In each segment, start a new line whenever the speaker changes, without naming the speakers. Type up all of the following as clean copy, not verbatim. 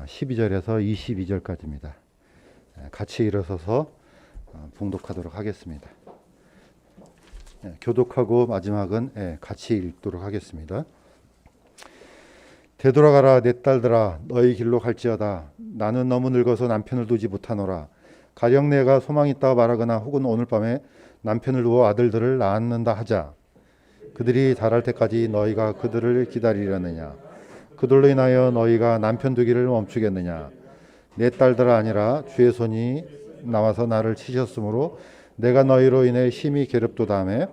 12절에서 22절까지입니다. 같이 일어서서 봉독하도록 하겠습니다. 교독하고 마지막은 같이 읽도록 하겠습니다. 되돌아가라 내 딸들아 너희 길로 갈지어다. 나는 너무 늙어서 남편을 두지 못하노라. 가령 내가 소망이 있다 말하거나 혹은 오늘 밤에 남편을 두어 아들들을 낳는다 하자. 그들이 자랄 때까지 너희가 그들을 기다리려느냐. 그들로 인하여 너희가 남편 두기를 멈추겠느냐. 내 딸들아 아니라 주의 손이 나와서 나를 치셨으므로 내가 너희로 인해 심히 괴롭도다 하매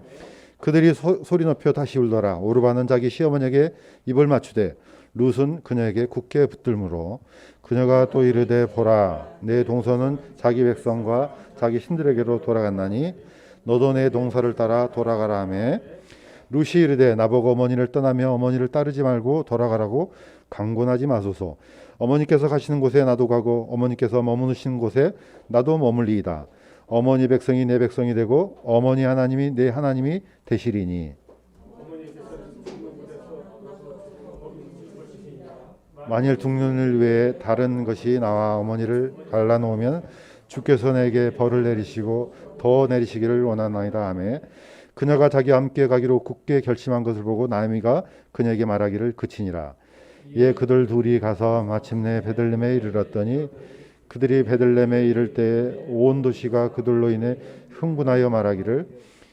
그들이 소리 높여 다시 울더라. 오르바는 자기 시어머니에게 입을 맞추되 룻은 그녀에게 굳게 붙들므로 그녀가 또 이르되 보라 내 동서는 자기 백성과 자기 신들에게로 돌아갔나니 너도 내 동서를 따라 돌아가라 하매 룻이 이르되 나보고 어머니를 떠나며 어머니를 따르지 말고 돌아가라고 강권하지 마소서. 어머니께서 가시는 곳에 나도 가고 어머니께서 머무르시는 곳에 나도 머물리이다. 어머니 백성이 내 백성이 되고 어머니 하나님이 내 하나님이 되시리니 만일 죽는 외에 다른 것이 나와 어머니를 갈라놓으면 주께서 내게 벌을 내리시고 더 내리시기를 원하나이다 하매 그녀가 자기와 함께 가기로 굳게 결심한 것을 보고 나오미가 그녀에게 말하기를 그치니라. 이에 그들 둘이 가서 마침내 베들레헴에 이르렀더니 그들이 베들레헴에 이를 때에 온 도시가 그들로 인해 흥분하여 말하기를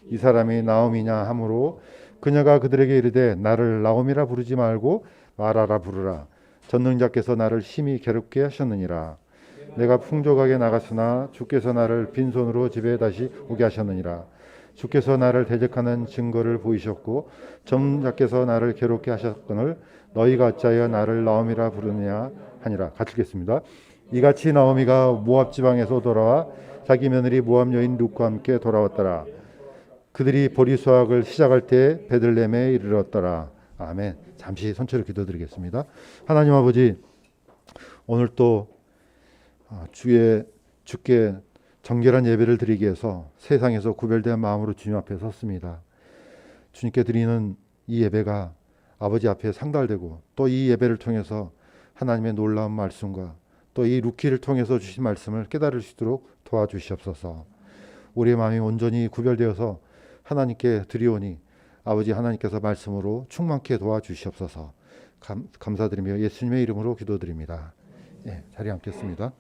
이 사람이 나오미냐 하므로 그녀가 그들에게 이르되 나를 나오미라 부르지 말고 마라라 부르라. 전능자께서 나를 심히 괴롭게 하셨느니라. 내가 풍족하게 나갔으나 주께서 나를 빈손으로 집에 다시 오게 하셨느니라. 주께서 나를 대적하는 증거를 보이셨고 전능자께서 나를 괴롭게 하셨거늘 너희가 어찌하여 나를 나오미라 부르느냐 하니라. 같이 읽겠습니다. 이같이 나오미가 모압 지방에서 돌아와 자기 며느리 모압 여인 룻과 함께 돌아왔더라. 그들이 보리 수확을 시작할 때 베들레헴에 이르렀더라. 아멘. 잠시 선처를 기도드리겠습니다. 하나님 아버지, 오늘 또 주께 정결한 예배를 드리기 위해서 세상에서 구별된 마음으로 주님 앞에 섰습니다. 주님께 드리는 이 예배가 아버지 앞에 상달되고 또 이 예배를 통해서 하나님의 놀라운 말씀과 또 이 루키를 통해서 주신 말씀을 깨달을 수 있도록 도와주시옵소서. 우리의 마음이 온전히 구별되어서 하나님께 드리오니 아버지 하나님께서 말씀으로 충만케 도와주시옵소서. 감사드리며 예수님의 이름으로 기도드립니다. 자리에 앉겠습니다.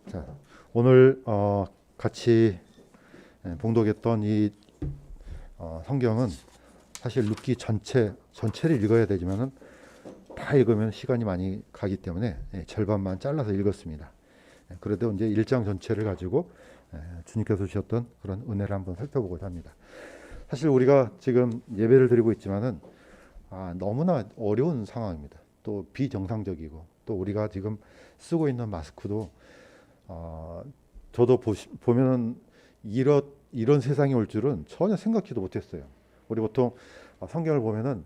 자, 오늘 같이 봉독했던 이 성경은 사실 루키 전체를 읽어야 되지만은 다 읽으면 시간이 많이 가기 때문에 절반만 잘라서 읽었습니다. 그래도 이제 1장 전체를 가지고 주님께서 주셨던 그런 은혜를 한번 살펴보고자 합니다. 사실 우리가 지금 예배를 드리고 있지만은 너무나 어려운 상황입니다. 또 비정상적이고 또 우리가 지금 쓰고 있는 마스크도 저도 보면은 이런 세상이 올 줄은 전혀 생각지도 못했어요. 우리 보통 성경을 보면은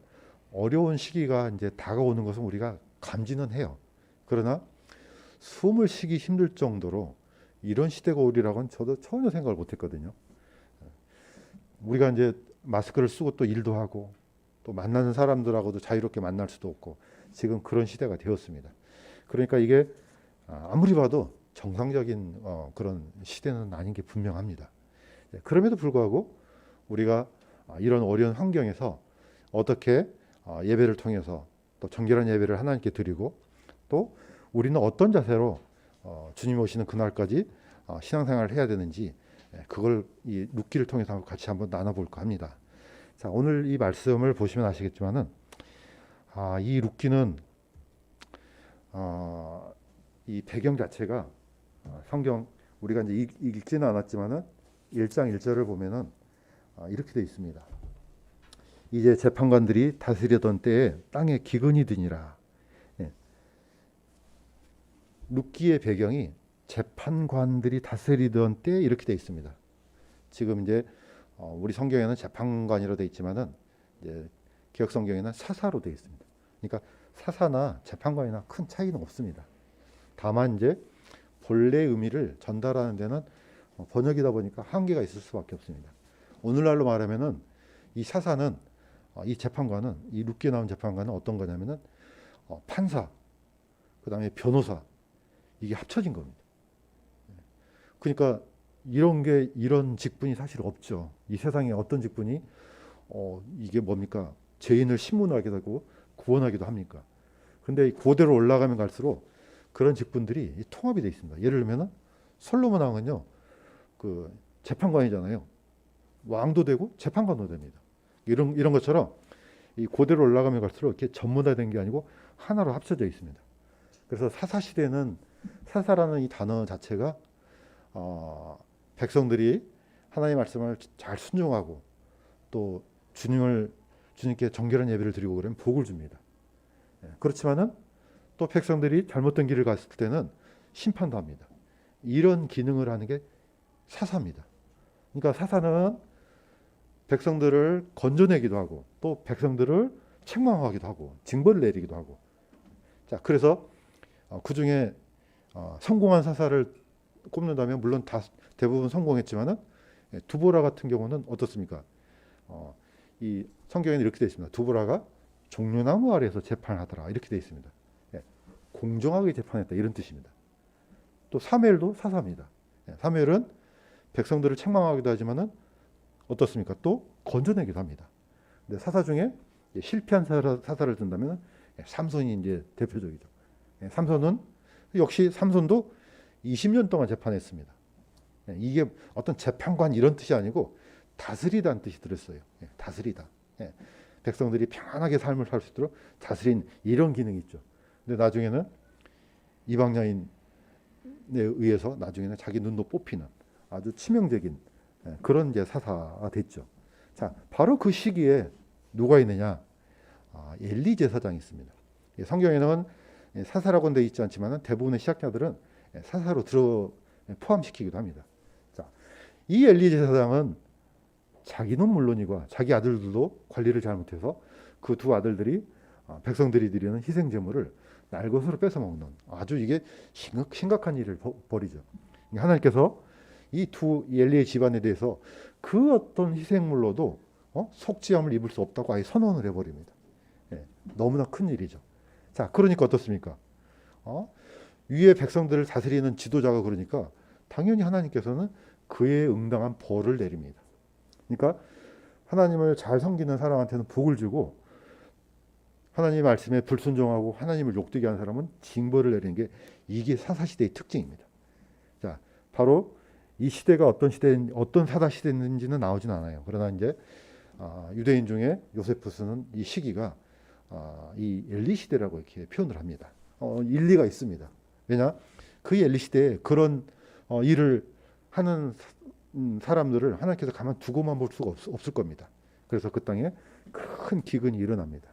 어려운 시기가 이제 다가오는 것은 우리가 감지는 해요. 그러나 숨을 쉬기 힘들 정도로 이런 시대가 오리라고는 저도 전혀 생각을 못했거든요. 우리가 이제 마스크를 쓰고 또 일도 하고 또 만나는 사람들하고도 자유롭게 만날 수도 없고 지금 그런 시대가 되었습니다. 그러니까 이게 아무리 봐도 정상적인 그런 시대는 아닌 게 분명합니다. 그럼에도 불구하고 우리가 이런 어려운 환경에서 어떻게 예배를 통해서 또 정결한 예배를 하나님께 드리고 또 우리는 어떤 자세로 주님 오시는 그날까지 신앙생활을 해야 되는지 그걸 이 룻기를 통해서 같이 한번 나눠볼까 합니다. 자, 오늘 이 말씀을 보시면 아시겠지만은 이 룻기는 이 배경 자체가 성경 우리가 이제 읽지는 않았지만은 1장 1절을 보면은 이렇게 되어 있습니다. 이제 재판관들이 다스리던 때에 땅에 기근이 드니라. 룻기의 배경이 재판관들이 다스리던 때 이렇게 되어 있습니다. 지금 이제 우리 성경에는 재판관이라고 되어 있지만은 이제 개역 성경에는 사사로 되어 있습니다. 그러니까 사사나 재판관이나 큰 차이는 없습니다. 다만 이제 본래의 의미를 전달하는 데는 번역이다 보니까 한계가 있을 수밖에 없습니다. 오늘날로 말하면은 이 사사는 이 재판관은 이 룻기에 나온 재판관은 어떤 거냐면은 판사, 그다음에 변호사 이게 합쳐진 겁니다. 그러니까 이런 직분이 사실 없죠. 이 세상에 어떤 직분이 이게 뭡니까? 죄인을 신문하기도 하고 구원하기도 합니까? 근데 고대로 올라가면 갈수록 그런 직분들이 통합이 되어 있습니다. 예를 들면 솔로몬 왕은요, 그 재판관이잖아요. 왕도 되고 재판관도 됩니다. 이런 것처럼 이 고대로 올라가면 갈수록 이렇게 전문화된 게 아니고 하나로 합쳐져 있습니다. 그래서 사사 시대는 사사라는 이 단어 자체가 백성들이 하나님의 말씀을 잘 순종하고 또 주님께 정결한 예배를 드리고 그러면 복을 줍니다. 그렇지만은 또 백성들이 잘못된 길을 갔을 때는 심판도 합니다. 이런 기능을 하는 게 사사입니다. 그러니까 사사는 백성들을 건져내기도 하고 또 백성들을 책망하기도 하고 징벌을 내리기도 하고. 자, 그래서 그 중에 성공한 사사를 꼽는다면 물론 다 대부분 성공했지만은 두보라 같은 경우는 어떻습니까? 이 성경에는 이렇게 되어 있습니다. 두보라가 종려나무 아래에서 재판하더라 이렇게 되어 있습니다. 공정하게 재판했다 이런 뜻입니다. 또 사무엘도 사사입니다. 사무엘은 백성들을 책망하기도 하지만은 어떻습니까? 또 건져내기도 합니다. 근데 사사 중에 실패한 사사를 든다면 삼손이 이제 대표적이죠. 삼손은 역시 삼손도 20년 동안 재판했습니다. 이게 어떤 재판관 이런 뜻이 아니고 다스리다는 뜻이 들었어요. 다스리다. 백성들이 평안하게 삶을 살 수 있도록 다스린 이런 기능이 있죠. 근데 나중에는 이방야인에 의해서 나중에는 자기 눈도 뽑히는 아주 치명적인 그런 이제 사사가 됐죠. 자, 바로 그 시기에 누가 있느냐? 엘리 제사장이 있습니다. 성경에는 사사라고는 되어 있지 않지만 대부분의 신학자들은 사사로 포함시키기도 합니다. 자, 이 엘리 제사장은 자기는 물론이고 자기 아들들도 관리를 잘못해서 그 두 아들들이 백성들이 드리는 희생 제물을 날것으로 뺏어 먹는 아주 이게 심각한 일을 벌이죠. 하나님께서 이 엘리의 집안에 대해서 그 어떤 희생물로도 속죄함을 입을 수 없다고 아예 선언을 해버립니다. 너무나 큰 일이죠. 자, 그러니까 어떻습니까? 위에 백성들을 다스리는 지도자가 그러니까 당연히 하나님께서는 그에 응당한 벌을 내립니다. 그러니까 하나님을 잘 섬기는 사람한테는 복을 주고 하나님 말씀에 불순종하고 하나님을 욕되게 하는 사람은 징벌을 내리는 게 이게 사사시대의 특징입니다. 자, 바로 이 시대가 어떤 사사 시대인지는 나오진 않아요. 그러나 이제 유대인 중에 요세푸스는 이 시기가 이 엘리 시대라고 이렇게 표현을 합니다. 일리가 있습니다. 왜냐? 그 엘리 시대에 그런 일을 하는 사람들을 하나님께서 가만 두고만 볼 수가 없을 겁니다. 그래서 그 땅에 큰 기근이 일어납니다.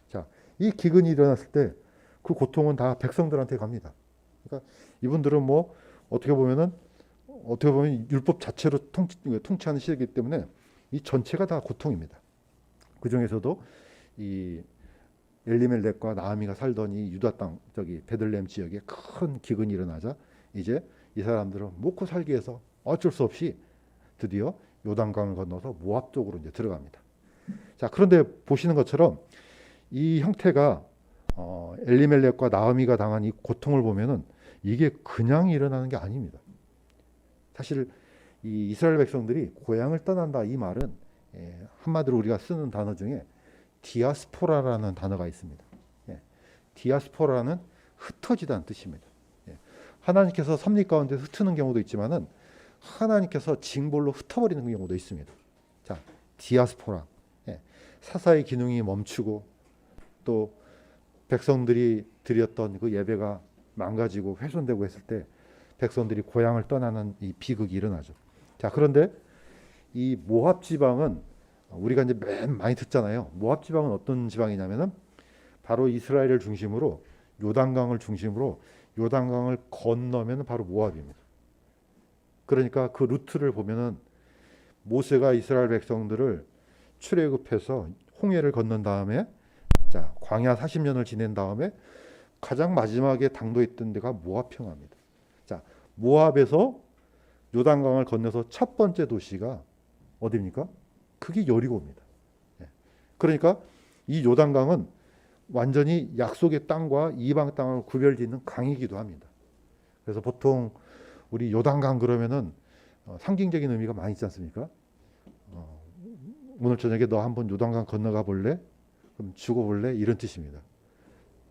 자, 이 기근이 일어났을 때 그 고통은 다 백성들한테 갑니다. 그러니까 이분들은 뭐 어떻게 보면 율법 자체로 통치하는 시대이기 때문에 이 전체가 다 고통입니다. 그 중에서도 이 엘리멜렉과 나아미가 살던 이 유다 땅 베들레헴 지역에 큰 기근이 일어나자 이제 이 사람들은 먹고 살기 위해서 어쩔 수 없이 드디어 요단강을 건너서 모압 쪽으로 이제 들어갑니다. 자, 그런데 보시는 것처럼 이 형태가 엘리멜렉과 나아미가 당한 이 고통을 보면은 이게 그냥 일어나는 게 아닙니다. 사실 이 이스라엘 백성들이 고향을 떠난다 이 말은 한마디로 우리가 쓰는 단어 중에 디아스포라라는 단어가 있습니다. 디아스포라는 흩어지다는 뜻입니다. 하나님께서 섭리 가운데 흩트는 경우도 있지만은 하나님께서 징벌로 흩어버리는 경우도 있습니다. 자, 디아스포라. 사사의 기능이 멈추고 또 백성들이 드렸던 그 예배가 망가지고 훼손되고 했을 때 백성들이 고향을 떠나는 이 비극이 일어나죠. 자, 그런데 이 모압 지방은 우리가 이제 많이 듣잖아요. 모압 지방은 어떤 지방이냐면은 바로 이스라엘을 중심으로 요단강을 중심으로 요단강을 건너면 바로 모압입니다. 그러니까 그 루트를 보면은 모세가 이스라엘 백성들을 출애굽해서 홍해를 건넌 다음에 자, 광야 40년을 지낸 다음에 가장 마지막에 당도했던 데가 모압 평화입니다. 자, 모압에서 요단강을 건너서 첫 번째 도시가 어디입니까? 그게 여리고입니다. 그러니까 이 요단강은 완전히 약속의 땅과 이방 땅을 구별짓는 강이기도 합니다. 그래서 보통 우리 요단강 그러면은 상징적인 의미가 많이 있지 않습니까? 오늘 저녁에 너 한번 요단강 건너가 볼래? 그럼 죽어볼래? 이런 뜻입니다.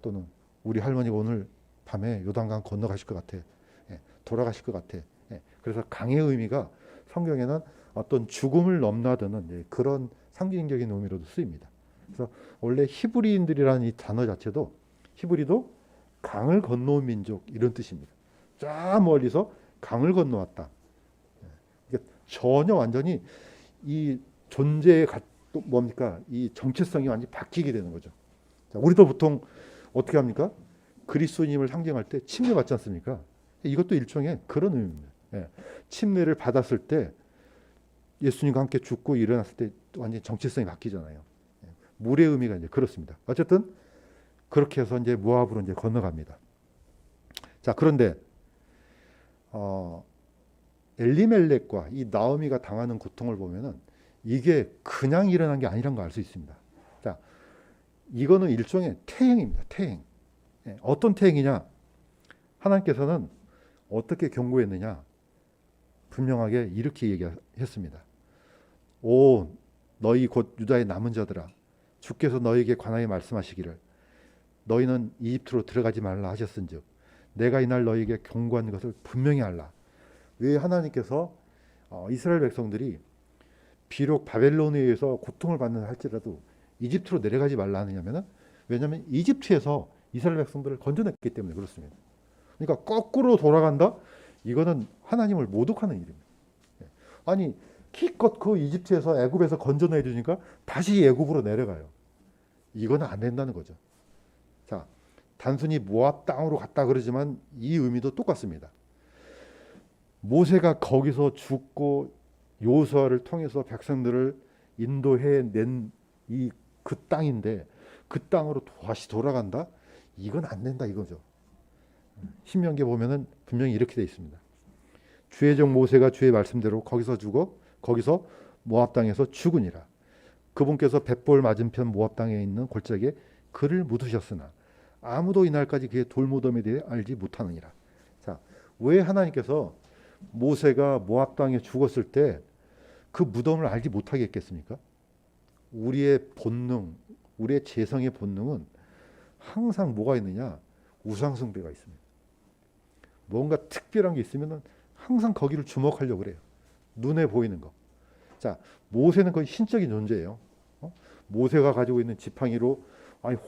또는 우리 할머니가 오늘 밤에 요단강 건너가실 것 같아. 예, 돌아가실 것 같아. 예, 그래서 강의 의미가 성경에는 어떤 죽음을 넘나드는 그런 상징적인 의미로도 쓰입니다. 그래서 원래 히브리인들이라는 이 단어 자체도 히브리도 강을 건너온 민족 이런 뜻입니다. 저 멀리서 강을 건너왔다. 그러니까 전혀 완전히 이 존재의 뭡니까? 이 정체성이 완전히 바뀌게 되는 거죠. 자, 우리도 보통 어떻게 합니까? 그리스도님을 상징할 때 침례 받지 않습니까? 이것도 일종의 그런 의미입니다. 예. 침례를 받았을 때 예수님과 함께 죽고 일어났을 때 완전히 정체성이 바뀌잖아요. 예. 물의 의미가 이제 그렇습니다. 어쨌든 그렇게 해서 이제 모압으로 이제 건너갑니다. 자, 그런데 엘리멜렉과 이 나오미가 당하는 고통을 보면은 이게 그냥 일어난 게 아니라는 걸 알 수 있습니다. 자, 이거는 일종의 태행입니다. 태행. 예, 어떤 태행이냐? 하나님께서는 어떻게 경고했느냐? 분명하게 이렇게 얘기했습니다. 오, 너희 곧 유다의 남은 자들아, 주께서 너희에게 관하여 말씀하시기를 너희는 이집트로 들어가지 말라 하셨은즉 내가 이날 너희에게 경고한 것을 분명히 알라. 왜 하나님께서 이스라엘 백성들이 비록 바벨론에 의해서 고통을 받는 할지라도 이집트로 내려가지 말라 하느냐면은 왜냐하면 이집트에서 이스라엘 백성들을 건져냈기 때문에 그렇습니다. 그러니까 거꾸로 돌아간다? 이거는 하나님을 모독하는 일입니다. 아니 기껏 그 이집트에서 애굽에서 건져내 주니까 다시 애굽으로 내려가요. 이거는 안 된다는 거죠. 자, 단순히 모압 땅으로 갔다 그러지만 이 의미도 똑같습니다. 모세가 거기서 죽고 여호수아를 통해서 백성들을 인도해 낸 그 땅인데 그 땅으로 다시 돌아간다? 이건 안 된다 이거죠. 신명기에 보면은 분명히 이렇게 돼 있습니다. 주의 종 모세가 주의 말씀대로 거기서 죽어 거기서 모압 땅에서 죽으니라. 그분께서 벳볼 맞은편 모압 땅에 있는 골짜기에 그를 묻으셨으나 아무도 이날까지 그의 돌무덤에 대해 알지 못하느니라. 자, 왜 하나님께서 모세가 모압 땅에 죽었을 때 그 무덤을 알지 못하게 했겠습니까? 우리의 본능, 우리의 재성의 본능은 항상 뭐가 있느냐? 우상숭배가 있습니다. 뭔가 특별한 게 있으면 항상 거기를 주목하려고 그래요. 눈에 보이는 거. 자, 모세는 거의 신적인 존재예요. 모세가 가지고 있는 지팡이로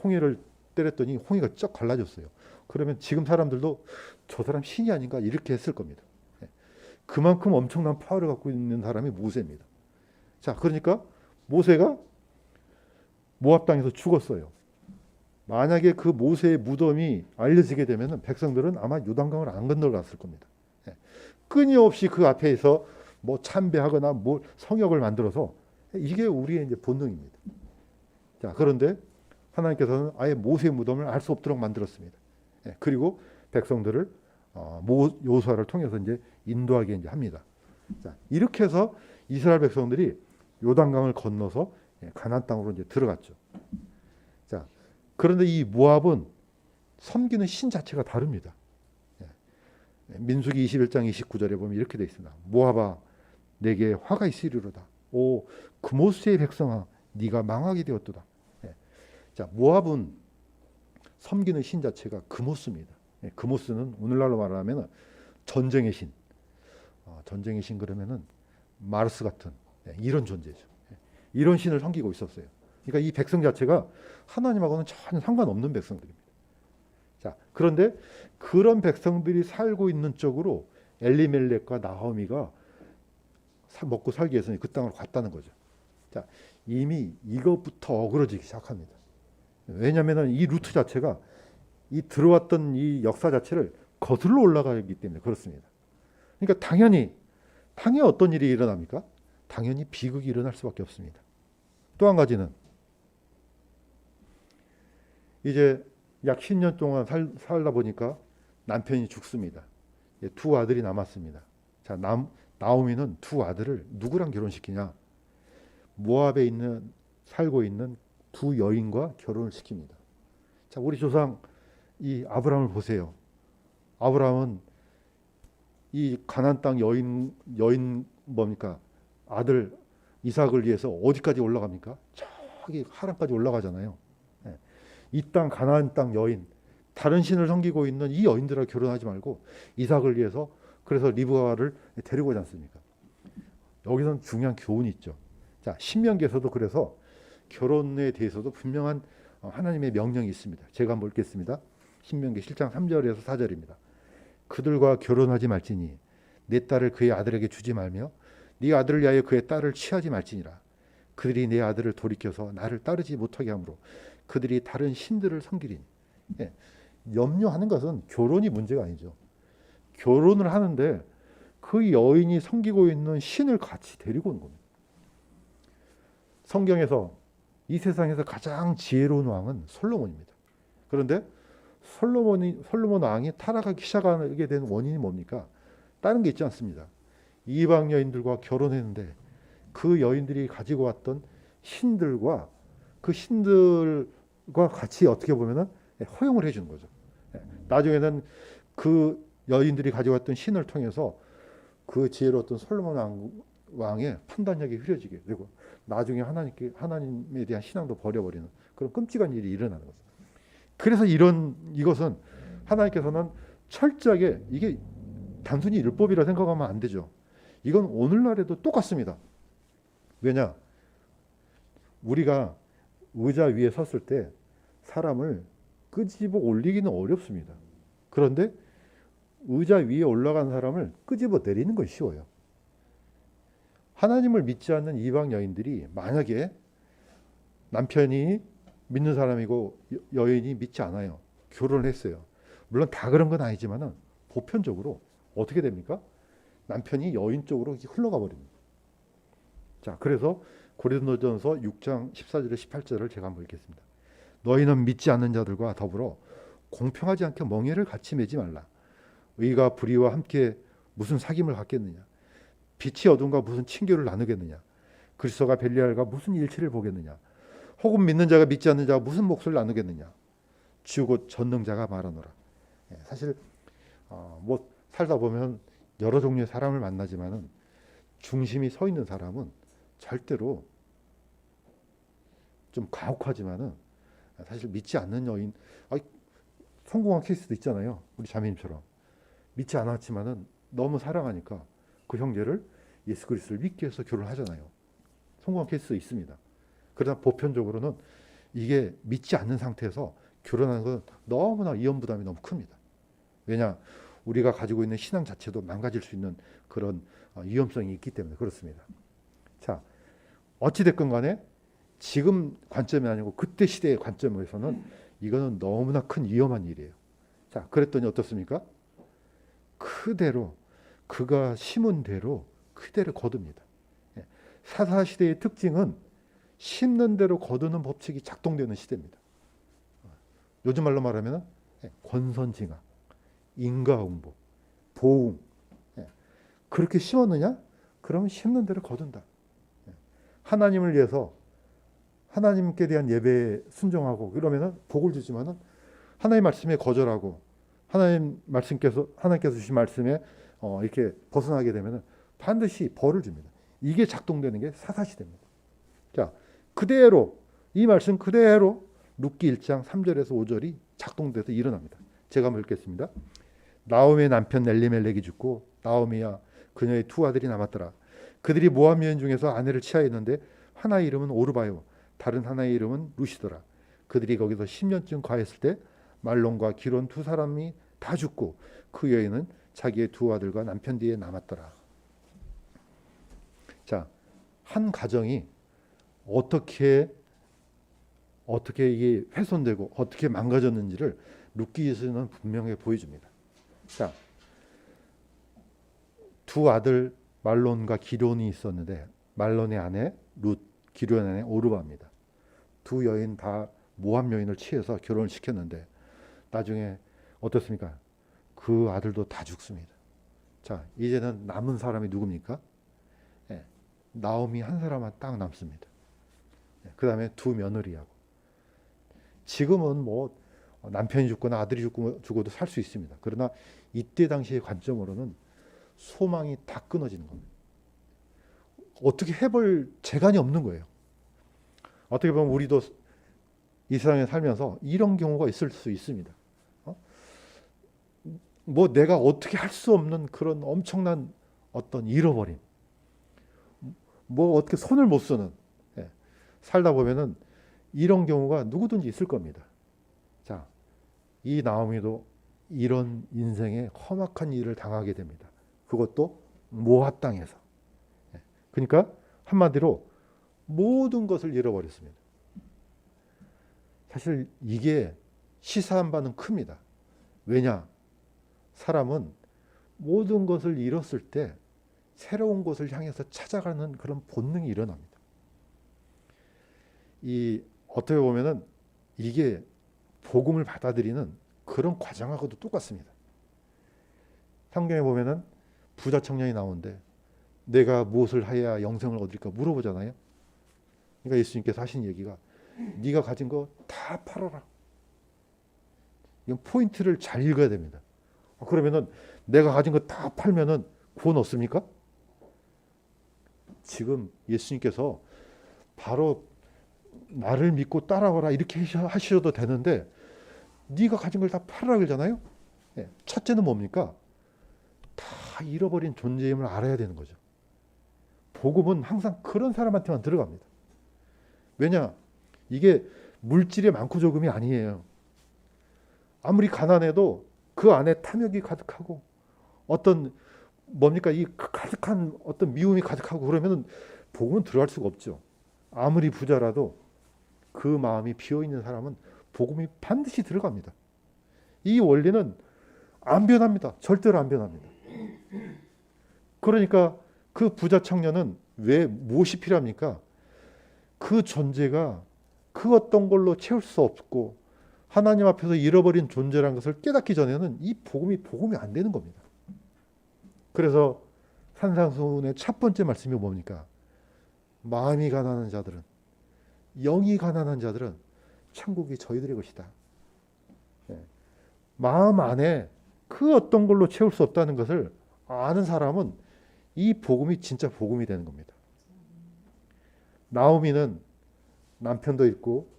홍해를 때렸더니 홍해가 쩍 갈라졌어요. 그러면 지금 사람들도 저 사람 신이 아닌가 이렇게 했을 겁니다. 그만큼 엄청난 파워를 갖고 있는 사람이 모세입니다. 자, 그러니까 모세가 모압 땅에서 죽었어요. 만약에 그 모세의 무덤이 알려지게 되면 백성들은 아마 요단강을 안 건너갔을 겁니다. 끊임없이 그 앞에서 뭐 참배하거나 뭐 성역을 만들어서 이게 우리의 이제 본능입니다. 자, 그런데 하나님께서는 아예 모세의 무덤을 알 수 없도록 만들었습니다. 그리고 백성들을 여호수아를 통해서 이제 인도하게 이제 합니다. 자, 이렇게 해서 이스라엘 백성들이 요단강을 건너서 가나안 땅으로 이제 들어갔죠. 자, 그런데 이 모압은 섬기는 신 자체가 다릅니다. 민수기 21장 29절에 보면 이렇게 되어 있습니다. 모압아, 내게 화가 있으리로다. 오, 그모스의 백성아, 네가 망하게 되었도다. 자, 모압은 섬기는 신 자체가 그모스입니다. 그모스는 오늘날로 말하면 전쟁의 신. 전쟁의 신 그러면은 마르스 같은 이런 존재죠. 이런 신을 섬기고 있었어요. 그러니까 이 백성 자체가 하나님하고는 전혀 상관없는 백성들입니다. 자, 그런데 그런 백성들이 살고 있는 쪽으로 엘리멜렉과 나오미가 먹고 살기 위해서 그 땅으로 갔다는 거죠. 자, 이미 이것부터 어그러지기 시작합니다. 왜냐하면 이 루트 자체가 이 들어왔던 이 역사 자체를 거슬러 올라가기 때문에 그렇습니다. 그러니까 당연히 어떤 일이 일어납니까? 당연히 비극이 일어날 수밖에 없습니다. 또 한 가지는 이제 약 10년 동안 살다 보니까 남편이 죽습니다. 두 아들이 남았습니다. 자, 나오미는 두 아들을 누구랑 결혼시키냐? 모압에 살고 있는 두 여인과 결혼을 시킵니다. 자, 우리 조상 이 아브라함을 보세요. 아브라함은 이 가나안 땅 여인 뭡니까? 아들 이삭을 위해서 어디까지 올라갑니까? 저기 하란까지 올라가잖아요. 예. 이 땅 가나안 땅 여인, 다른 신을 섬기고 있는 이 여인들과 결혼하지 말고 이삭을 위해서 그래서 리브가를 데리고 오지 않습니까? 여기서는 중요한 교훈이 있죠. 자, 신명기에서도 그래서 결혼에 대해서도 분명한 하나님의 명령이 있습니다. 제가 한번 읽겠습니다. 신명기 7장 3절에서 4절입니다. 그들과 결혼하지 말지니 내 딸을 그의 아들에게 주지 말며 네 아들을 위하여 그의 딸을 취하지 말지니라. 그들이 내 아들을 돌이켜서 나를 따르지 못하게 하므로 그들이 다른 신들을 섬기리니. 예, 염려하는 것은 결혼이 문제가 아니죠. 결혼을 하는데 그 여인이 섬기고 있는 신을 같이 데리고 오는 겁니다. 성경에서 이 세상에서 가장 지혜로운 왕은 솔로몬입니다. 그런데 솔로몬 왕이 타락하기 시작하게 된 원인이 뭡니까? 다른 게 있지 않습니다. 이방 여인들과 결혼했는데 그 여인들이 가지고 왔던 신들과 그 신들과 같이 어떻게 보면은 허용을 해주는 거죠. 나중에는 그 여인들이 가지고 왔던 신을 통해서 그 지혜로웠던 솔로몬 왕의 판단력이 흐려지게 되고 나중에 하나님에 대한 신앙도 버려버리는 그런 끔찍한 일이 일어나는 거죠. 그래서 이것은 하나님께서는 철저하게 이게 단순히 율법이라 생각하면 안 되죠. 이건 오늘날에도 똑같습니다. 왜냐? 우리가 의자 위에 섰을 때 사람을 끄집어 올리기는 어렵습니다. 그런데 의자 위에 올라간 사람을 끄집어 내리는 것이 쉬워요. 하나님을 믿지 않는 이방 여인들이 만약에 남편이 믿는 사람이고 여인이 믿지 않아요. 결혼을 했어요. 물론 다 그런 건 아니지만은 보편적으로 어떻게 됩니까? 남편이 여인 쪽으로 흘러가 버립니다. 자, 그래서 고린도전서 6장 14절에 18절을 제가 한번 읽겠습니다. 너희는 믿지 않는 자들과 더불어 공평하지 않게 멍에를 같이 매지 말라. 의가 불의와 함께 무슨 사귐을 갖겠느냐? 빛이 어둠과 무슨 친교를 나누겠느냐? 그리스도가 벨리알과 무슨 일치를 보겠느냐? 혹은 믿는 자가 믿지 않는 자가 무슨 몫을 나누겠느냐? 주 곧 전능자가 말하노라. 사실 뭐 살다 보면 여러 종류의 사람을 만나지만은 중심이 서 있는 사람은 절대로 좀 가혹하지만은 사실 믿지 않는 여인, 성공한 케이스도 있잖아요. 우리 자매님처럼 믿지 않았지만은 너무 사랑하니까 그 형제를 예수 그리스도를 믿게 해서 결혼하잖아요. 성공한 케이스도 있습니다. 그러나 보편적으로는 이게 믿지 않는 상태에서 결혼하는 건 너무나 위험 부담이 너무 큽니다. 왜냐? 우리가 가지고 있는 신앙 자체도 망가질 수 있는 그런 위험성이 있기 때문에 그렇습니다. 자, 어찌됐건 간에 지금 관점이 아니고 그때 시대의 관점에서는 이거는 너무나 큰 위험한 일이에요. 자, 그랬더니 어떻습니까? 그대로 그가 심은 대로 그대로 거둡니다. 사사시대의 특징은 심는 대로 거두는 법칙이 작동되는 시대입니다. 요즘 말로 말하면 권선징악, 인과응보, 보응. 그렇게 심었느냐? 그러면 심는 대로 거둔다. 하나님을 위해서 하나님께 대한 예배에 순종하고 그러면은 복을 주지만은 하나님 말씀에 거절하고 하나님께서 주신 말씀에 이렇게 벗어나게 되면은 반드시 벌을 줍니다. 이게 작동되는 게 사사시대입니다. 자, 그대로 이 말씀 그대로 룻기 1장 3절에서 5절이 작동돼서 일어납니다. 제가 한번 읽겠습니다. 나오미의 남편 엘리멜렉이 죽고 나오미와 그녀의 두 아들이 남았더라. 그들이 모압 여인 중에서 아내를 취하였는데 하나의 이름은 오르바요 다른 하나의 이름은 루시더라. 그들이 거기서 10년쯤 거했을 때 말론과 기론 두 사람이 다 죽고 그 여인은 자기의 두 아들과 남편 뒤에 남았더라. 자, 한 가정이 어떻게 이게 훼손되고 어떻게 망가졌는지를 룻기에서는 분명히 보여줍니다. 자, 두 아들 말론과 기론이 있었는데 말론의 아내 룻, 기론의 아내 오르바입니다. 두 여인 다 모압 여인을 취해서 결혼을 시켰는데 나중에 어떻습니까? 그 아들도 다 죽습니다. 자, 이제는 남은 사람이 누굽니까? 나오미 한 사람만 딱 남습니다. 그 다음에 두 며느리하고 지금은 뭐 남편이 죽거나 아들이 죽어도 살 수 있습니다. 그러나 이때 당시의 관점으로는 소망이 다 끊어지는 겁니다. 어떻게 해볼 재간이 없는 거예요. 어떻게 보면 우리도 이 세상에 살면서 이런 경우가 있을 수 있습니다. 뭐 내가 어떻게 할 수 없는 그런 엄청난 어떤 잃어버림, 뭐 어떻게 손을 못 쓰는, 살다 보면은 이런 경우가 누구든지 있을 겁니다. 자, 이 나오미도 이런 인생의 험악한 일을 당하게 됩니다. 그것도 모압 땅에서. 그러니까 한마디로 모든 것을 잃어버렸습니다. 사실 이게 시사한 바는 큽니다. 왜냐? 사람은 모든 것을 잃었을 때 새로운 곳을 향해서 찾아가는 그런 본능이 일어납니다. 어떻게 보면은 이게 복음을 받아들이는 그런 과정하고도 똑같습니다. 성경에 보면은 부자 청년이 나오는데 내가 무엇을 해야 영생을 얻을까 물어보잖아요. 그러니까 예수님께서 하신 얘기가 네가 가진 거 다 팔아라. 이건 포인트를 잘 읽어야 됩니다. 그러면은 내가 가진 거 다 팔면은 구원 얻습니까? 지금 예수님께서 바로 나를 믿고 따라와라 이렇게 하셔도 되는데 네가 가진 걸 다 팔아라 그러잖아요. 첫째는 뭡니까? 다 잃어버린 존재임을 알아야 되는 거죠. 복음은 항상 그런 사람한테만 들어갑니다. 왜냐? 이게 물질의 많고 적음이 아니에요. 아무리 가난해도 그 안에 탐욕이 가득하고 어떤 뭡니까? 이 가득한 어떤 미움이 가득하고 그러면은 복음은 들어갈 수가 없죠. 아무리 부자라도 그 마음이 비어 있는 사람은 복음이 반드시 들어갑니다. 이 원리는 안 변합니다. 절대로 안 변합니다. 그러니까 그 부자 청년은 왜 무엇이 필요합니까? 그 존재가 그 어떤 걸로 채울 수 없고 하나님 앞에서 잃어버린 존재라는 것을 깨닫기 전에는 이 복음이 안 되는 겁니다. 그래서 산상수훈의 첫 번째 말씀이 뭡니까? 마음이 가난한 자들은, 영이 가난한 자들은 천국이 저희들의 것이다. 마음 안에 그 어떤 걸로 채울 수 없다는 것을 아는 사람은 이 복음이 진짜 복음이 되는 겁니다. 나오미는 남편도 잃고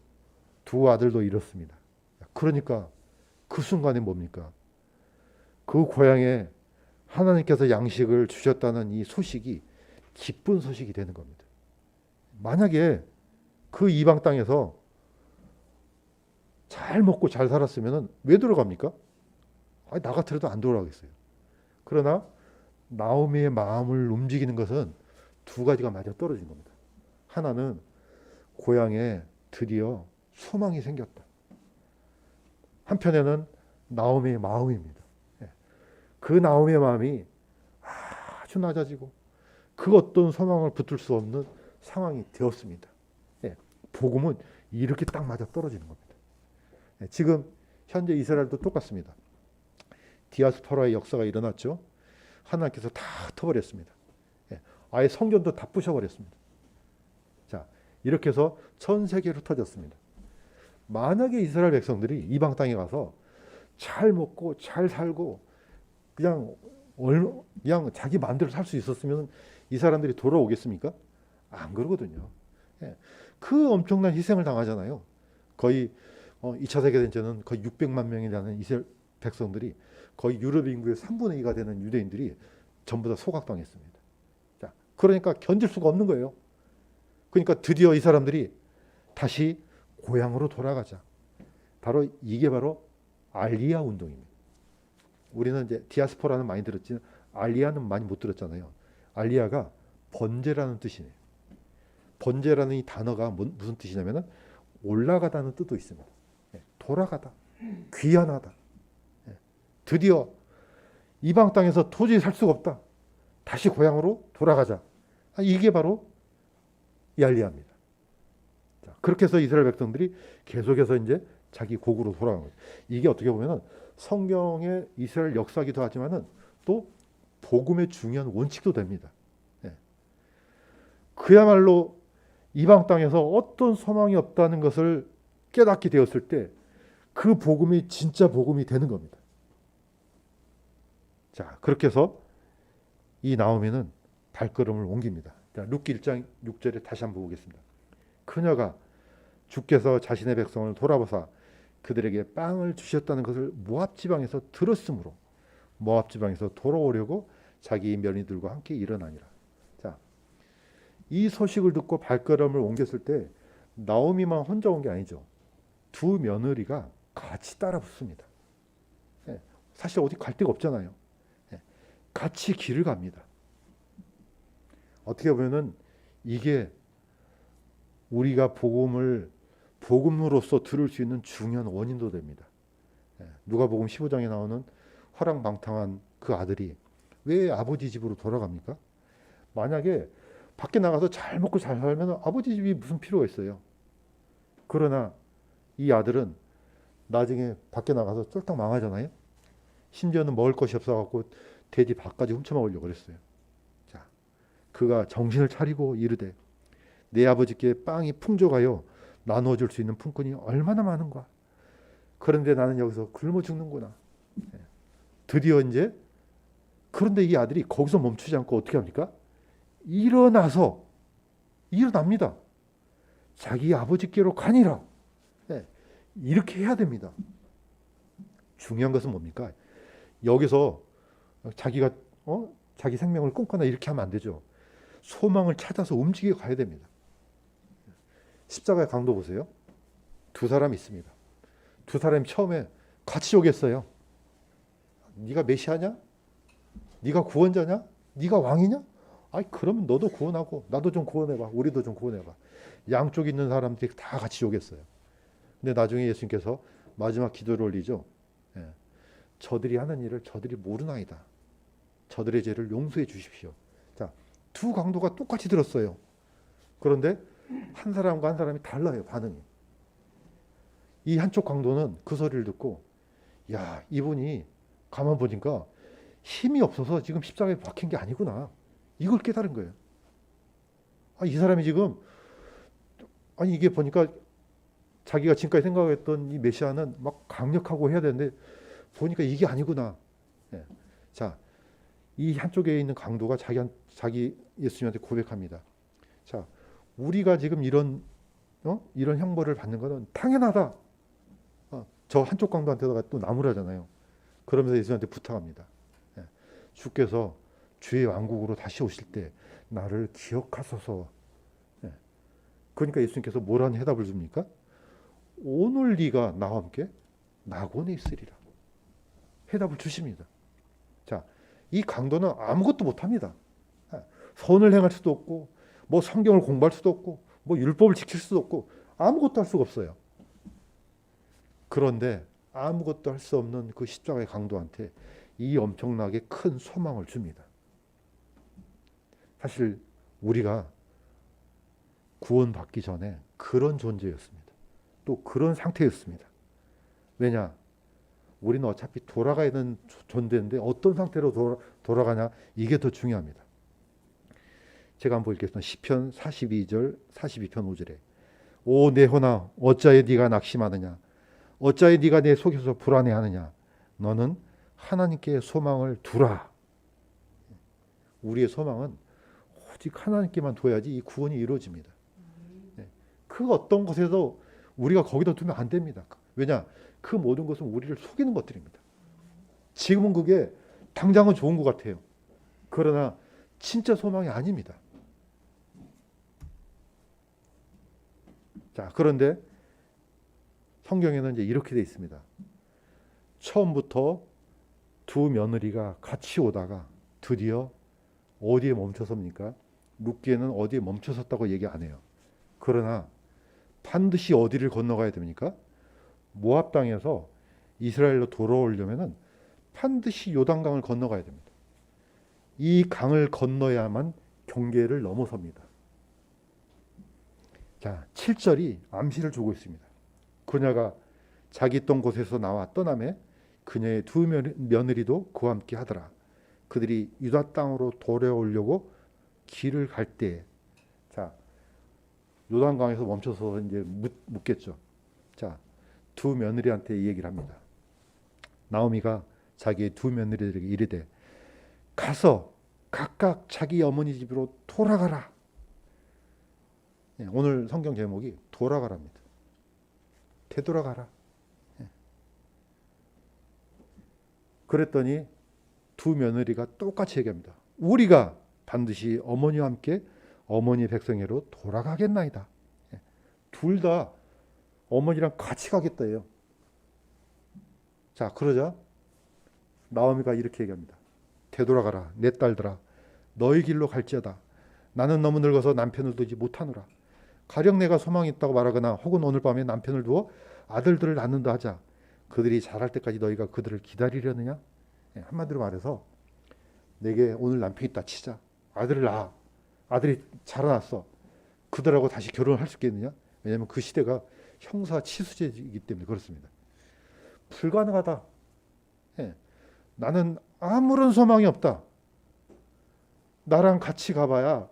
두 아들도 잃었습니다. 그러니까 그 순간에 뭡니까? 그 고향에 하나님께서 양식을 주셨다는 이 소식이 기쁜 소식이 되는 겁니다. 만약에 그 이방 땅에서 잘 먹고 잘 살았으면 왜 돌아갑니까? 나 같으라도 안 돌아가겠어요. 그러나 나오미의 마음을 움직이는 것은 두 가지가 맞아 떨어진 겁니다. 하나는 고향에 드디어 소망이 생겼다. 한편에는 나오미의 마음입니다. 그 나오미의 마음이 아주 낮아지고 그 어떤 소망을 붙들 수 없는 상황이 되었습니다. 복음은 이렇게 딱 맞아 떨어지는 겁니다. 지금 현재 이스라엘도 똑같습니다. 디아스포라의 역사가 일어났죠. 하나님께서 다 흩어버렸습니다. 아예 성전도 다 부셔버렸습니다. 자, 이렇게 해서 전 세계로 흩어졌습니다. 만약에 이스라엘 백성들이 이방 땅에 가서 잘 먹고 잘 살고 그냥 자기 마음대로 살 수 있었으면 이 사람들이 돌아오겠습니까? 안 그러거든요. 그 엄청난 희생을 당하잖아요. 거의 2차 세계대전은 거의 600만 명이라는 이스라엘 백성들이 거의 유럽 인구의 3분의 2가 되는 유대인들이 전부 다 소각당했습니다. 자, 그러니까 견딜 수가 없는 거예요. 그러니까 드디어 이 사람들이 다시 고향으로 돌아가자. 이게 바로 알리야 운동입니다. 우리는 이제 디아스포라는 많이 들었지만 알리야는 많이 못 들었잖아요. 알리야가 번제라는 뜻이에요. 번제라는 이 단어가 무슨 뜻이냐면은 올라가다는 뜻도 있습니다. 돌아가다, 귀환하다. 드디어 이방 땅에서 도저히 살 수가 없다. 다시 고향으로 돌아가자. 이게 바로 이 알리야입니다. 그렇게 해서 이스라엘 백성들이 계속해서 이제 자기 고국으로 돌아간 거죠. 이게 어떻게 보면은 성경의 이스라엘 역사기도 하지만은 또 복음의 중요한 원칙도 됩니다. 그야말로 이방 땅에서 어떤 소망이 없다는 것을 깨닫게 되었을 때 그 복음이 진짜 복음이 되는 겁니다. 자, 그렇게 해서 이 나오미는 발걸음을 옮깁니다. 자, 룻기 1장 6절에 다시 한번 보겠습니다. 그녀가 주께서 자신의 백성을 돌아보사 그들에게 빵을 주셨다는 것을 모압 지방에서 들었으므로 모압 지방에서 돌아오려고 자기 며느리들과 함께 일어나니라. 자, 이 소식을 듣고 발걸음을 옮겼을 때 나오미만 혼자 온 게 아니죠. 두 며느리가 같이 따라 붙습니다. 예, 사실 어디 갈 데가 없잖아요. 예, 같이 길을 갑니다. 어떻게 보면은 이게 우리가 복음으로서 들을 수 있는 중요한 원인도 됩니다. 예, 누가복음 15장에 나오는 화랑방탕한 그 아들이 왜 아버지 집으로 돌아갑니까? 만약에 밖에 나가서 잘 먹고 잘 살면 아버지 집이 무슨 필요가 있어요. 그러나 이 아들은 나중에 밖에 나가서 쫄딱 망하잖아요. 심지어는 먹을 것이 없어갖고 돼지 밥까지 훔쳐먹으려고 그랬어요. 자, 그가 정신을 차리고 이르되 내 아버지께 빵이 풍족하여 나누어줄 수 있는 품꾼이 얼마나 많은가. 그런데 나는 여기서 굶어 죽는구나. 드디어 이제 그런데 이 아들이 거기서 멈추지 않고 어떻게 합니까? 일어납니다. 자기 아버지께로 가니라. 이렇게 해야 됩니다. 중요한 것은 뭡니까? 여기서 자기가 자기 생명을 끊거나 이렇게 하면 안 되죠. 소망을 찾아서 움직여 가야 됩니다. 십자가의 강도 보세요. 두 사람이 있습니다. 두 사람이 처음에 같이 오겠어요. 네가 메시아냐? 네가 구원자냐? 네가 왕이냐? 아이 그러면 너도 구원하고 나도 좀 구원해봐. 우리도 좀 구원해봐. 양쪽 있는 사람들이 다 같이 오겠어요. 근데 나중에 예수님께서 마지막 기도를 올리죠. 예. 저들이 하는 일을 저들이 모르나이다. 저들의 죄를 용서해 주십시오. 자, 두 강도가 똑같이 들었어요. 그런데 한 사람과 한 사람이 달라요. 반응이. 이 한쪽 강도는 그 소리를 듣고 야 이분이 가만 보니까 힘이 없어서 지금 십자가에 박힌 게 아니구나. 이걸 깨달은 거예요. 이 사람이 지금 이게 보니까 자기가 지금까지 생각했던 이 메시아는 막 강력하고 해야 되는데 보니까 이게 아니구나. 예. 자, 이 한쪽에 있는 강도가 자기 예수님한테 고백합니다. 자, 우리가 지금 이런 형벌을 받는 것은 당연하다. 저 한쪽 강도한테다가 또 나무라잖아요. 그러면서 예수님한테 부탁합니다. 예. 주께서 주의 왕국으로 다시 오실 때 나를 기억하소서. 예. 그러니까 예수님께서 뭐라는 해답을 줍니까? 오늘 네가 나와 함께 낙원에 있으리라. 해답을 주십니다. 자, 이 강도는 아무것도 못합니다. 선을 행할 수도 없고 뭐 성경을 공부할 수도 없고 뭐 율법을 지킬 수도 없고 아무것도 할 수가 없어요. 그런데 아무것도 할 수 없는 그 십자가의 강도한테 이 엄청나게 큰 소망을 줍니다. 사실 우리가 구원받기 전에 그런 존재였습니다. 또 그런 상태였습니다. 왜냐? 우리는 어차피 돌아가야 되는 존재인데 어떤 상태로 돌아가냐? 이게 더 중요합니다. 제가 한번 읽겠습니다. 시편 42절 42편 5절에 오 내 혼아 어찌하여 네가 낙심하느냐? 어찌하여 네가 내 속에서 불안해하느냐? 너는 하나님께 소망을 두라. 우리의 소망은 오직 하나님께만 둬야지 이 구원이 이루어집니다. 그 어떤 것에도 우리가 거기다 두면 안 됩니다. 왜냐? 그 모든 것은 우리를 속이는 것들입니다. 지금은 그게 당장은 좋은 것 같아요. 그러나 진짜 소망이 아닙니다. 자, 그런데 성경에는 이제 이렇게 돼 있습니다. 처음부터 두 며느리가 같이 오다가 드디어 어디에 멈춰섭니까? 룻기에는 어디에 멈춰섰다고 얘기 안 해요. 그러나 반드시 어디를 건너가야 됩니까? 모압 땅에서 이스라엘로 돌아오려면은 반드시 요단강을 건너가야 됩니다. 이 강을 건너야만 경계를 넘어섭니다. 자, 7절이 암시를 주고 있습니다. 그녀가 자기 있던 곳에서 나와 떠나매 그녀의 두 며느리도 그와 함께 하더라. 그들이 유다 땅으로 돌아오려고 길을 갈 때, 자, 요단강에서 멈춰서 이제 묻겠죠. 자, 두 며느리한테 이 얘기를 합니다. 나오미가 자기의 두 며느리들에게 이르되 가서 각각 자기 어머니 집으로 돌아가라. 오늘 성경 제목이 돌아가랍니다. 되돌아가라. 그랬더니 두 며느리가 똑같이 얘기합니다. 우리가 반드시 어머니와 함께 어머니 백성에로 돌아가겠나이다. 둘 다 어머니랑 같이 가겠다예요. 자, 그러자 나오미가 이렇게 얘기합니다. 되돌아가라 내 딸들아, 너희 길로 갈지어다. 나는 너무 늙어서 남편을 두지 못하노라. 가령 내가 소망이 있다고 말하거나 혹은 오늘 밤에 남편을 두어 아들들을 낳는다 하자. 그들이 자랄 때까지 너희가 그들을 기다리려느냐? 한마디로 말해서 내게 오늘 남편이 있다 치자. 아들을 낳아. 아들이 자라났어. 그들하고 다시 결혼을 할 수 있겠느냐? 왜냐하면 그 시대가 형사 치수제이기 때문에 그렇습니다. 불가능하다. 나는 아무런 소망이 없다. 나랑 같이 가봐야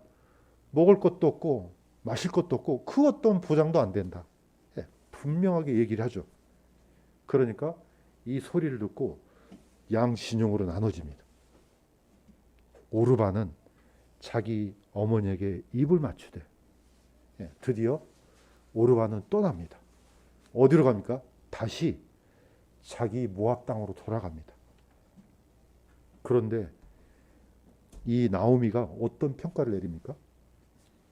먹을 것도 없고 마실 것도 없고 그 어떤 보장도 안 된다. 분명하게 얘기를 하죠. 그러니까 이 소리를 듣고 양진영으로 나눠집니다. 오르반은 자기 어머니에게 입을 맞추되 드디어 오르반은 떠납니다. 어디로 갑니까? 다시 자기 모압 땅으로 돌아갑니다. 그런데 이 나오미가 어떤 평가를 내립니까?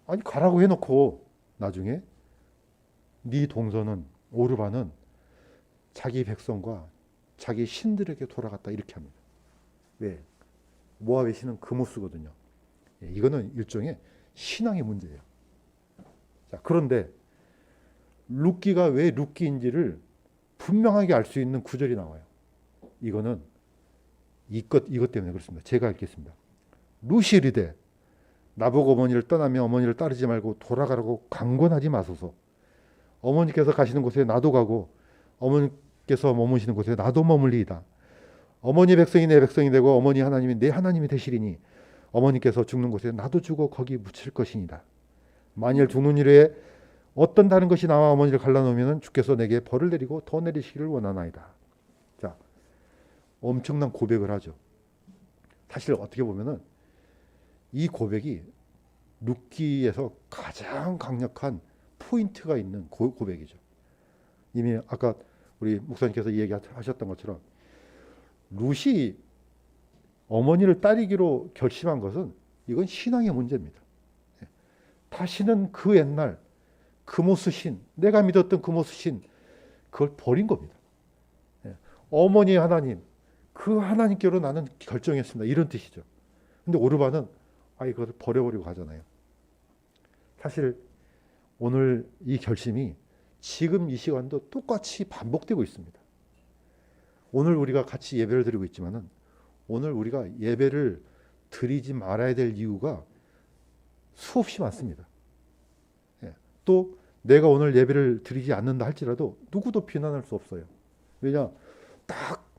아니 가라고 해놓고 나중에 네 동서는 오르반은 자기 백성과 자기 신들에게 돌아갔다 이렇게 합니다. 왜? 모압의 신은 그모스거든요. 이거는 일종의 신앙의 문제예요. 자, 그런데 룻기가 왜 룻기인지를 분명하게 알 수 있는 구절이 나와요. 이거는 이것 때문에 그렇습니다. 제가 읽겠습니다. 룻이 이르되 나보고 어머니를 떠나며 어머니를 따르지 말고 돌아가라고 강권하지 마소서. 어머니께서 가시는 곳에 나도 가고 어머니께서 머무시는 곳에 나도 머물리이다. 어머니 백성이 내 백성이 되고 어머니 하나님이 내 하나님이 되시리니 어머니께서 죽는 곳에 나도 죽어 거기 묻힐 것이니라. 만일 죽는 일에 어떤 다른 것이 나와 어머니를 갈라놓으면 주께서 내게 벌을 내리고 더 내리시기를 원하나이다. 자, 엄청난 고백을 하죠. 사실 어떻게 보면은 이 고백이 룻기에서 가장 강력한 포인트가 있는 고백이죠. 이미 아까 우리 목사님께서 이야기하셨던 것처럼 룻이 어머니를 따르기로 결심한 것은 이건 신앙의 문제입니다. 다시는 그 옛날 그모스 신, 내가 믿었던 그모스 신 그걸 버린 겁니다. 어머니 하나님, 그 하나님께로 나는 결정했습니다. 이런 뜻이죠. 근데 오르반은 이거를 버려버리고 가잖아요. 사실 오늘 이 결심이 지금 이 시간도 똑같이 반복되고 있습니다. 오늘 우리가 같이 예배를 드리고 있지만은 오늘 우리가 예배를 드리지 말아야 될 이유가 수없이 많습니다. 또 내가 오늘 예배를 드리지 않는다 할지라도 누구도 비난할 수 없어요. 왜냐? 딱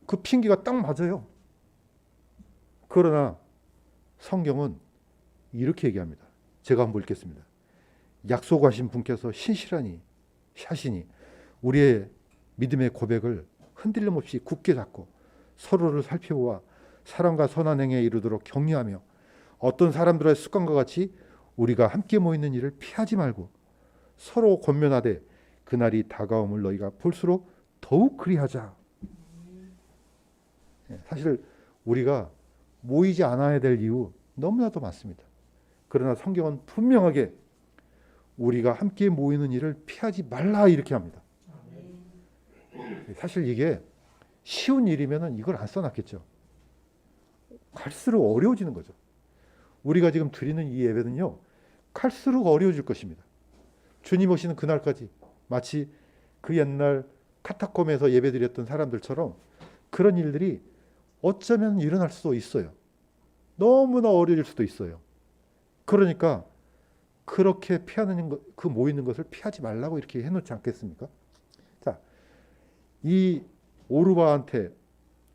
그 핑계가 딱 맞아요. 그러나 성경은 이렇게 얘기합니다. 제가 한번 읽겠습니다. 약속하신 분께서 신실하니 하시니 우리의 믿음의 고백을 흔들림 없이 굳게 잡고 서로를 살펴보아 사랑과 선한 행에 이르도록 격려하며 어떤 사람들의 습관과 같이 우리가 함께 모이는 일을 피하지 말고 서로 권면하되 그날이 다가옴을 너희가 볼수록 더욱 그리하자. 사실 우리가 모이지 않아야 될 이유 너무나도 많습니다. 그러나 성경은 분명하게 우리가 함께 모이는 일을 피하지 말라 이렇게 합니다. 사실 이게 쉬운 일이면 이걸 안 써놨겠죠. 갈수록 어려워지는 거죠. 우리가 지금 드리는 이 예배는요, 갈수록 어려워질 것입니다. 주님 오시는 그날까지 마치 그 옛날 카타콤에서 예배드렸던 사람들처럼 그런 일들이 어쩌면 일어날 수도 있어요. 너무나 어려질 수도 있어요. 그러니까 그렇게 피하는 것, 그 모이는 것을 피하지 말라고 이렇게 해놓지 않겠습니까? 자, 이 오르바한테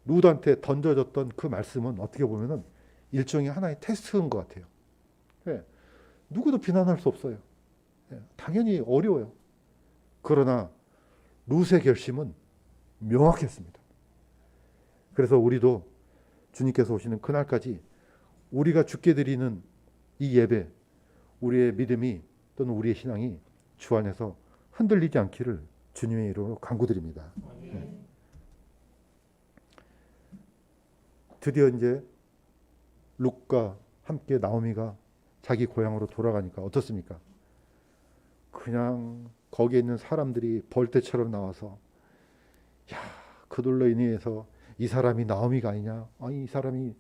룻한테 던져졌던 그 말씀은 어떻게 보면은 일종의 하나의 테스트인 것 같아요. 누구도 비난할 수 없어요. 당연히 어려워요. 그러나 룻의 결심은 명확했습니다. 그래서 우리도 주님께서 오시는 그날까지 우리가 주께 드리는 이 예배, 우리의 믿음이 또는 우리의 신앙이 주 안에서 흔들리지 않기를 주님의 이름으로 간구드립니다. 네. 드디어 이제 룻과 함께 나오미가 자기 고향으로 돌아가니까 어떻습니까? 그냥 거기에 있는 사람들이 벌떼처럼 나와서 야, 그들로 인해서 이 사람이 나오미가 아니냐? 아니 이 사람이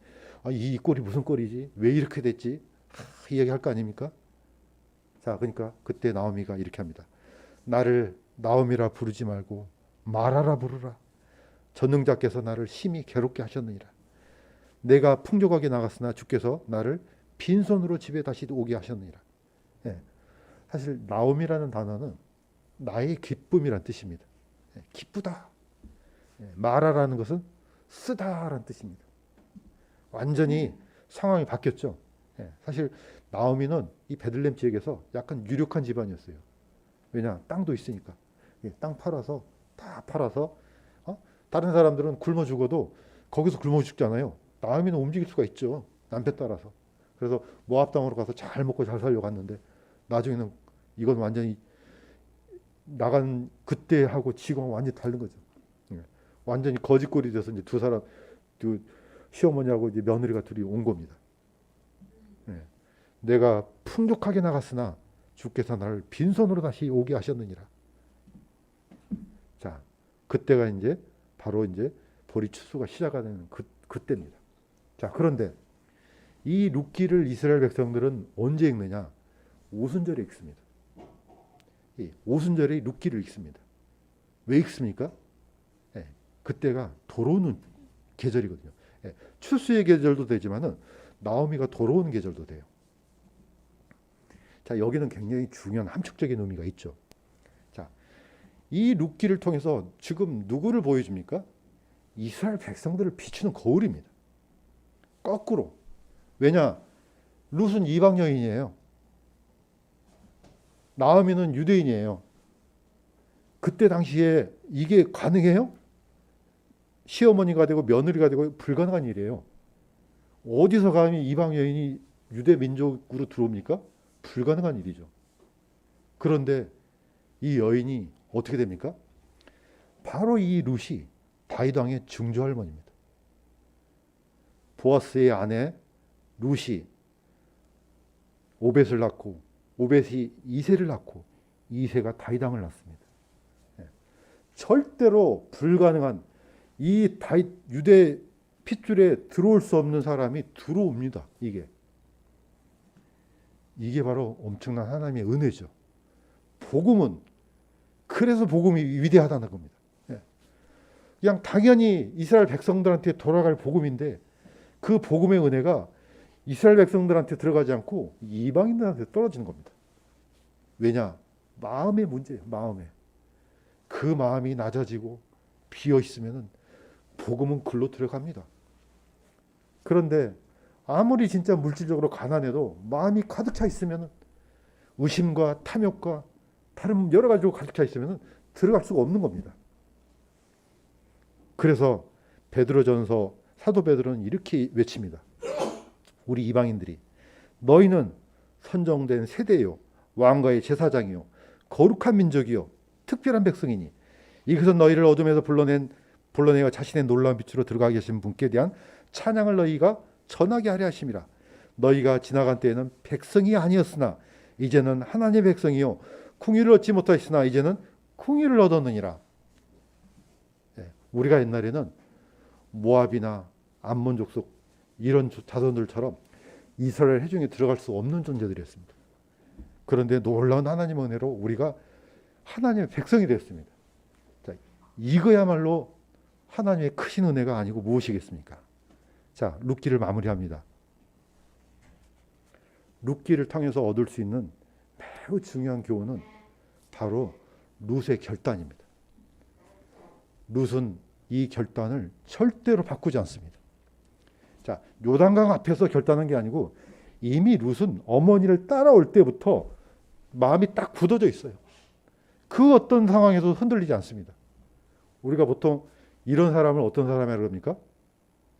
이 꼴이 무슨 꼴이지? 왜 이렇게 됐지? 이야기할 거 아닙니까? 자, 그러니까 그때 나오미가 이렇게 합니다. 나를 나오미라 부르지 말고 마라라 부르라. 전능자께서 나를 심히 괴롭게 하셨느니라. 내가 풍족하게 나갔으나 주께서 나를 빈손으로 집에 다시 오게 하셨느니라. 예. 사실 나오미라는 단어는 나의 기쁨이란 뜻입니다. 예. 기쁘다. 예. 마라라는 것은 쓰다라는 뜻입니다. 완전히 상황이 바뀌었죠. 예. 사실 나오미는 이 베들레헴 지역에서 약간 유력한 집안이었어요. 왜냐? 땅도 있으니까. 예. 땅 팔아서 다 팔아서 다른 사람들은 굶어 죽어도 거기서 굶어 죽잖아요. 나오미는 움직일 수가 있죠. 남편 따라서. 그래서 모압 땅으로 가서 잘 먹고 잘 살려고 갔는데 나중에는 이건 완전히 나간 그때하고 지금은 완전히 다른 거죠. 예. 완전히 거짓골이 돼서 이제 두 사람, 두 시어머니하고 이제 며느리가 둘이 온 겁니다. 예. 내가 풍족하게 나갔으나 주께서 나를 빈손으로 다시 오게 하셨느니라. 자, 그때가 이제 바로 이제 보리 추수가 시작하는 그때입니다. 자, 그런데 이 룻기를 이스라엘 백성들은 언제 읽느냐? 오순절에 읽습니다. 이 오순절에 룻기를 읽습니다. 왜 읽습니까? 예, 그때가 돌아오는 계절이거든요. 예, 추수의 계절도 되지만은 나오미가 돌아오는 계절도 돼요. 자, 여기는 굉장히 중요한 함축적인 의미가 있죠. 자, 이 룻기를 통해서 지금 누구를 보여줍니까? 이스라엘 백성들을 비추는 거울입니다. 거꾸로. 왜냐? 룻은 이방 여인이에요. 나오미는 유대인이에요. 그때 당시에 이게 가능해요? 시어머니가 되고 며느리가 되고 불가능한 일이에요. 어디서 감히 이방 여인이 유대 민족으로 들어옵니까? 불가능한 일이죠. 그런데 이 여인이 어떻게 됩니까? 바로 이 룻이 다윗 왕의 증조 할머니입니다. 보아스의 아내 룻이 오벳을 낳고 오벳이 이새를 낳고 이새가 다윗 왕을 낳습니다. 예. 절대로 불가능한 이 다윗 유대 핏줄에 들어올 수 없는 사람이 들어옵니다. 이게 바로 엄청난 하나님의 은혜죠. 복음은 그래서 복음이 위대하다는 겁니다. 예. 그냥 당연히 이스라엘 백성들한테 돌아갈 복음인데 그 복음의 은혜가 이스라엘 백성들한테 들어가지 않고 이방인들한테 떨어지는 겁니다. 왜냐? 마음의 문제예요. 마음에. 그 마음이 낮아지고 비어 있으면 복음은 글로 들어갑니다. 그런데 아무리 진짜 물질적으로 가난해도 마음이 가득 차 있으면 의심과 탐욕과 다른 여러 가지로 가득 차 있으면 들어갈 수가 없는 겁니다. 그래서 베드로전서 사도 베드로는 이렇게 외칩니다. 우리 이방인들이 너희는 선정된 세대요 왕과의 제사장이요 거룩한 민족이요 특별한 백성이니 이것은 너희를 어둠에서 불러내어 자신의 놀라운 빛으로 들어가게 하신 분께 대한 찬양을 너희가 전하게 하려 하심이라. 너희가 지나간 때에는 백성이 아니었으나 이제는 하나님의 백성이요 궁유를 얻지 못하였으나 이제는 궁유를 얻었느니라. 우리가 옛날에는 모압이나 암몬 족속 이런 자손들처럼 이스라엘 회중에 들어갈 수 없는 존재들이었습니다. 그런데 놀라운 하나님의 은혜로 우리가 하나님의 백성이 되었습니다. 자, 이거야말로 하나님의 크신 은혜가 아니고 무엇이겠습니까? 자, 룻기를 마무리합니다. 룻기를 통해서 얻을 수 있는 매우 중요한 교훈은 바로 룻의 결단입니다. 룻은 이 결단을 절대로 바꾸지 않습니다. 자, 요단강 앞에서 결단한 게 아니고 이미 룻은 어머니를 따라올 때부터 마음이 딱 굳어져 있어요. 그 어떤 상황에서 흔들리지 않습니다. 우리가 보통 이런 사람을 어떤 사람이라고 합니까?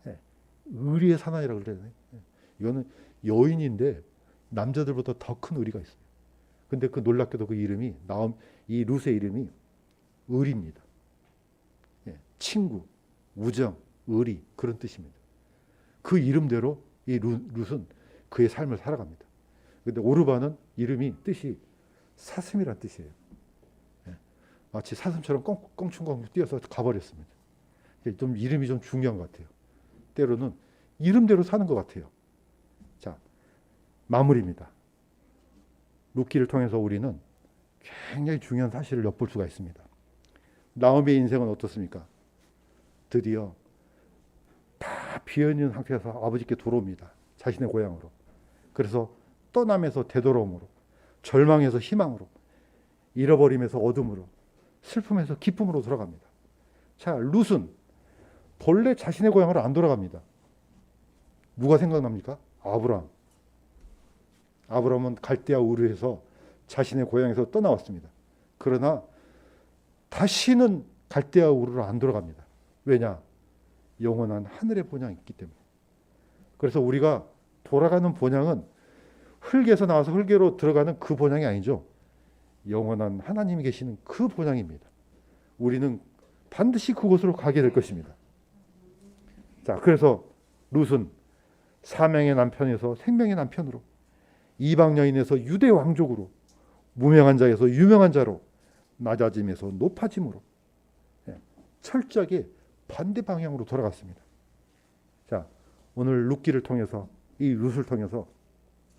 예, 의리의 사나이라고 그러잖아요. 예, 이거는 여인인데 남자들보다 더 큰 의리가 있어요. 근데 그 놀랍게도 그 이름이 이 룻의 이름이 의리입니다. 예, 친구, 우정, 의리 그런 뜻입니다. 그 이름대로 이 룻은 그의 삶을 살아갑니다. 근데 오르바는 이름이 뜻이 사슴이란 뜻이에요. 예, 마치 사슴처럼 껑충껑충 뛰어서 가버렸습니다. 좀 이름이 좀 중요한 것 같아요. 때로는 이름대로 사는 것 같아요. 자, 마무리입니다. 룻기를 통해서 우리는 굉장히 중요한 사실을 엿볼 수가 있습니다. 나오미의 인생은 어떻습니까? 드디어 다 비어있는 상태에서 아버지께 돌아옵니다. 자신의 고향으로. 그래서 떠남에서 되돌아옴으로, 절망에서 희망으로, 잃어버림에서 어둠으로, 슬픔에서 기쁨으로 돌아갑니다. 자, 룻은 본래 자신의 고향으로 안 돌아갑니다. 누가 생각납니까? 아브라함은 갈대아 우르에서 자신의 고향에서 떠나왔습니다. 그러나 다시는 갈대아 우르로 안 돌아갑니다. 왜냐? 영원한 하늘의 본향이 있기 때문에. 그래서 우리가 돌아가는 본향은 흙에서 나와서 흙으로 들어가는 그 본향이 아니죠. 영원한 하나님이 계시는 그 본향입니다. 우리는 반드시 그곳으로 가게 될 것입니다. 자, 그래서 룻은 사명의 남편에서 생명의 남편으로, 이방 여인에서 유대 왕족으로, 무명한 자에서 유명한 자로, 낮아짐에서 높아짐으로 철저하게 반대 방향으로 돌아갔습니다. 자, 오늘 룻기를 통해서, 이 룻을 통해서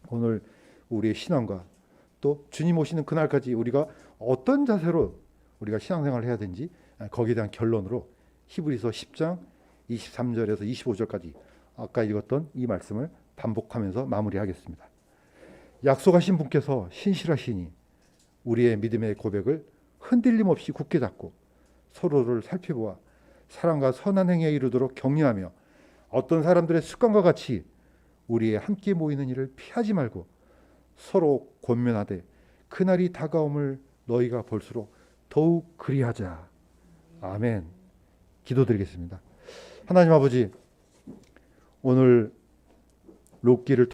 오늘 우리의 신앙과 또 주님 오시는 그날까지 우리가 어떤 자세로 우리가 신앙생활을 해야 되는지, 거기에 대한 결론으로 히브리서 10장 23절에서 25절까지 아까 읽었던 이 말씀을 반복하면서 마무리하겠습니다. 약속하신 분께서 신실하시니 우리의 믿음의 고백을 흔들림 없이 굳게 잡고 서로를 살펴보아 사랑과 선한 행위에 이르도록 격려하며 어떤 사람들의 습관과 같이 우리의 함께 모이는 일을 피하지 말고 서로 권면하되 그날이 다가옴을 너희가 볼수록 더욱 그리하자. 아멘. 기도드리겠습니다. 하나님 아버지, 오늘 룻기를